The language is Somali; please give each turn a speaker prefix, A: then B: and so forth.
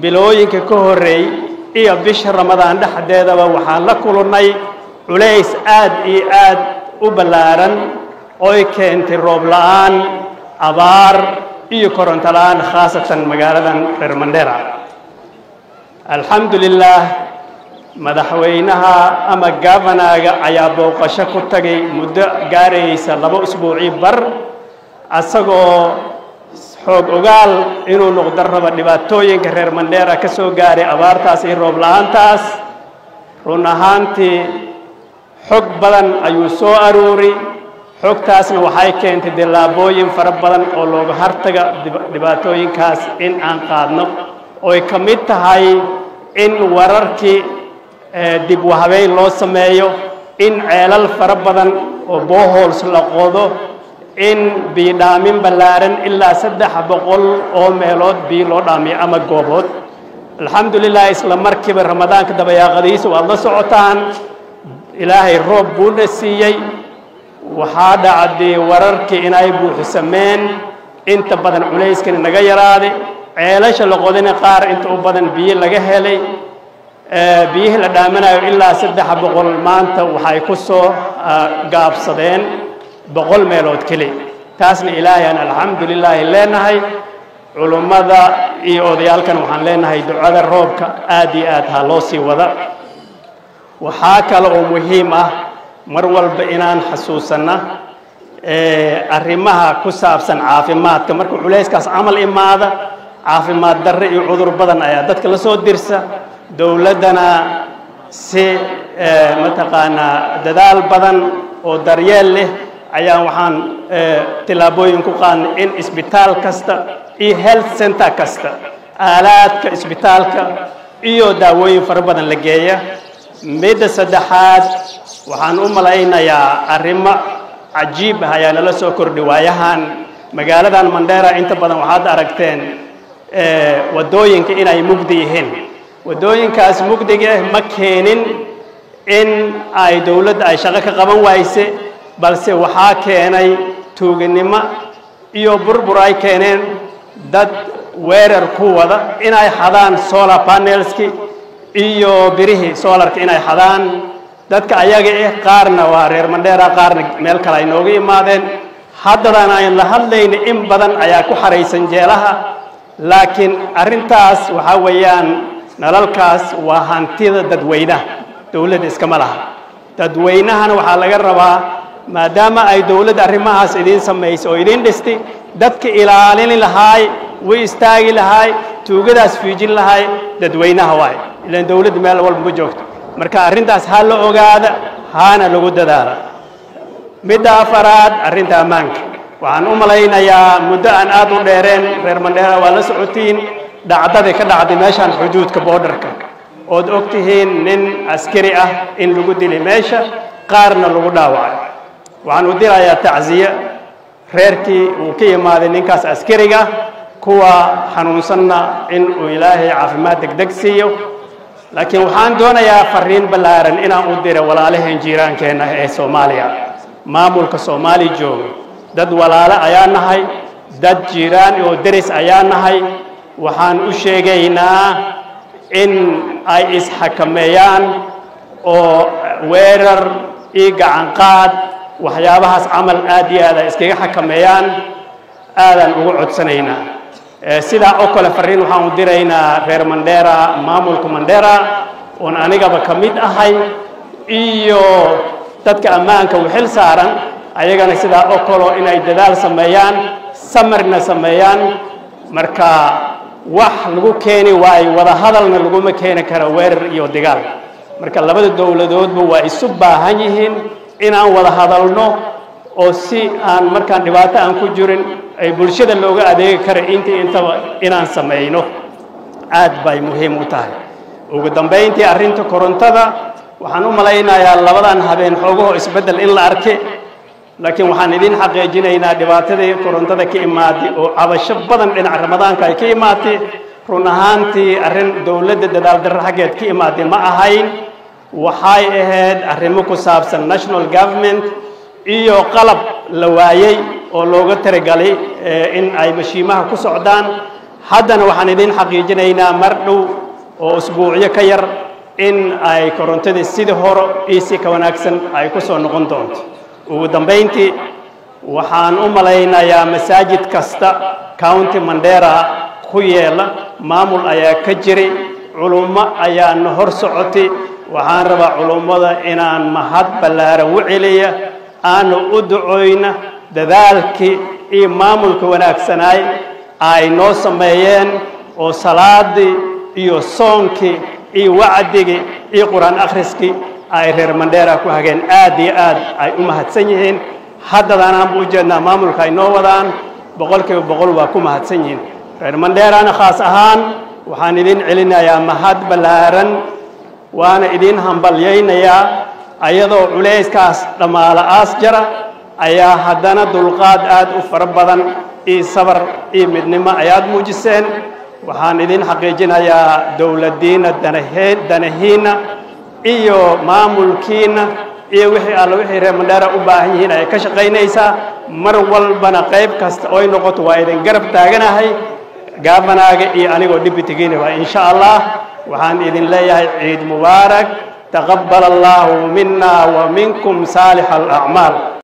A: bilooyinka ka horeey iyo bisha Ramadaan dhaxdeedaba waxaan la kulannay culays aad iyo aad u ballaaran oo ay keentay roob la'aan abaar iyo koronto la'aan khaasatan magaaladan reer Mandera alxamdulillah madaxweynaha ama governaga ayaa booqasho ku tagay muddo gaaraysa 2 usbuuci bar asagoo xoog ogaal inuu noqdo raba dhibaatooyinka reer Mandera ka soo gaaray abaartaas iyo roob la'aantaas run ahaantii xog badan ayuu soo aruuri xogtaasna waxay keentay dilaabooyin fara badan oo looga hartaga dhibaatooyinkaas in aan qaadno oo ay ka mid tahay in wararkii dib u habeyn loo sameeyo in ceelal fara badan oo boholes la qodo in biidhaamin ballaaran ilaa 300 oo meelood bii loo dhaamiyo ama goobood alxamdulillah isla markiiba ramadaanka dabayaaqadiisa waa la socotaan ilaahay roob buu na siiyey waxaa dhacday wararkii inay buuxsameen inta badan culayskana naga yaraaday ceelasha la qodina qaar inta u badan biyo laga helay biyaha la dhaaminayo ilaa 300 maanta waxay ku soo gaabsadeen 100 meelood keli taasna ilaahay aan alxamdulillah leenahay culimada iyo odayaalkan waxaan leenahay ducada roobka aad iyo aad ha loo sii wada waxaa kale oo muhiim ah mar walba inaan xasuusana arrimaha ku saabsan caafimaadka marka culayskaas amal imaada caafimaad darre iyo cudur badan ayaa dadka la soo dirsa dawladana si mataqaana dadaal badan oo daryeel leh ayaa waxaan tilaabooyin ku qaadnay in isbitaal kasta iyo health center kasta aalaadka isbitaalka iyo daawooyin fara badan la geeya midda saddexaad waxaan u malaynayaa arrimo cajiib ah ayaa nala soo kordhi waayahan magaaladan Mandera inta badan waxaad aragteen wadooyinka inay mugdi yihiin wadooyinkaas mugdiga ma keenin in ay dawladda ay shaqo ka qaban wayse balse waxaa keenay tuuganimo iyo burbur ay keeneen dad weerar ku wada inay xadaan solar panelski iyo birihi solarka inay xadaan dadka ayaga qaarna waa reer Mandera qaarna meel kale ay nooga imaadeen haddana aan la hadlayna in badan ayaa ku xareysan jeelaha laakiin arintaas waxa weeyaan nalalkaas waa hantida dadweynaha dawladda iska malaha dadweynahana waxa laga rabaa maadaama ay dawladda arrimahaas idin sameeyso oo idin dhistay dadka ilaalin lahaay way istaagi lahaay tuugadaas fiijin lahaay dadweynaha waay ilaan dawladda meel walba ma joogto marka arintaas ha la ogaada haana lagu dadaala midda afaraad arinta ammaanka waxaan u malaynayaa muddo aan aad u dheereen reer Mandera waa la socotiin dhacdada ka dhacday meeshan xuduudka borderka ood ogtihiin nin askari ah in lagu dilay meesha qaarna lagu dhaawacay waxaan u dirayaa tacsiya reerkii uu ka yimaaday ninkaas askariga kuwa xanuunsanna in uu ilaahay caafimaad degdeg siiyo laakiin waxaan doonayaa fariin ballaaran inaan u diro walaalaheen jiiraankeena ee Soomaaliya maamulka Soomaali jooga dad walaalo ayaa nahay dad jiiraan oo deris ayaa nahay waxaan u sheegaynaa in ay isxakameeyaan oo weerar iyo gacan qaad waxyaabahaas camal aad iyo aad iskaga xakameeyaan aadan ugu codsanaynaa sida oo kale fariin waxaan u diraynaa reer Mandera maamulka Mandera oo anigaba kamid ahay iyo dadka ammaanka u xil saaran ayagana sida oo kale inay dadaal sameeyaan samarna sameeyaan marka wax lagu keeni waay wada hadalna lagu ma keeni karo weerar iyo dagaal marka labada dawladoodba waa isu baahan yihiin inaan wada hadalno oo si aan markaan dhibaato aan ku jirin ay bulshada looga adeegi karo intaba inaan sameeyno aad bay muhiim u tahay ugu dambeyntii arinta korontada waxaan u malaynayaa labadan habeen xoogoo isbedel in la arkay laakiin waxaan idin xaqiijinaynaa dhibaatadii korontada ka imaaday oo cabasho badan dhinaca ramadaanka ay ka imaatay run ahaantii arrin dawladda dadaal darro xaggeed ka imaaday ma ahayn waxay ahayd arrimo ku saabsan national government iyo qalab la waayay oo looga talagalay in ay mashiimaha ku socdaan haddana waxaan idin xaqiijinaynaa mar dhow oo usbuucyo ka yar in ay korontadii sidii hore iyo si ka wanaagsan ay ku soo noqon doonto ugu dambayntii waxaan u malaynayaa masaajid kasta county Mandera ku yeela maamul ayaa ka jiray culummo ayaana hor socotay waxaan rabaa culummada inaan mahad ballaaran u celiya aanu u ducooyna dadaalkii iyo maamulka wanaagsanaay ay noo sameeyeen oo salaadii iyo soonkii iyo wacdigii iyo quraan akhriskii ay reer Mandera ku hageen aad iyo aad ay u mahadsan yihiin haddana aan u jeednaa maamulka ay noo wadaan boqolkiiba boqol waa ku mahadsan yihiin reer Manderana khaas ahaan waxaan idin celinayaa mahad ballaaran waana idin hambalyaynayaa ayadoo culayskaas dhamaalaas jara ayaa haddana dulqaad aad u fara badan iyo sabar iyo midnimo ayaad muujiseen waxaan idin xaqiijinayaa dowladdiina danahiina iyo maamulkiina iyo wixii reer Mandera u baahan yihiin ay ka shaqaynaysaa mar walbana qayb kasta oo ay noqoto waa idin garab taaganahay gaabanaaga iyo anigoo dibitigiina waa insha Allah waxaan idin leeyahay ciid mubaarak taqabbal Allahu minna wa minkum salih al-a'mal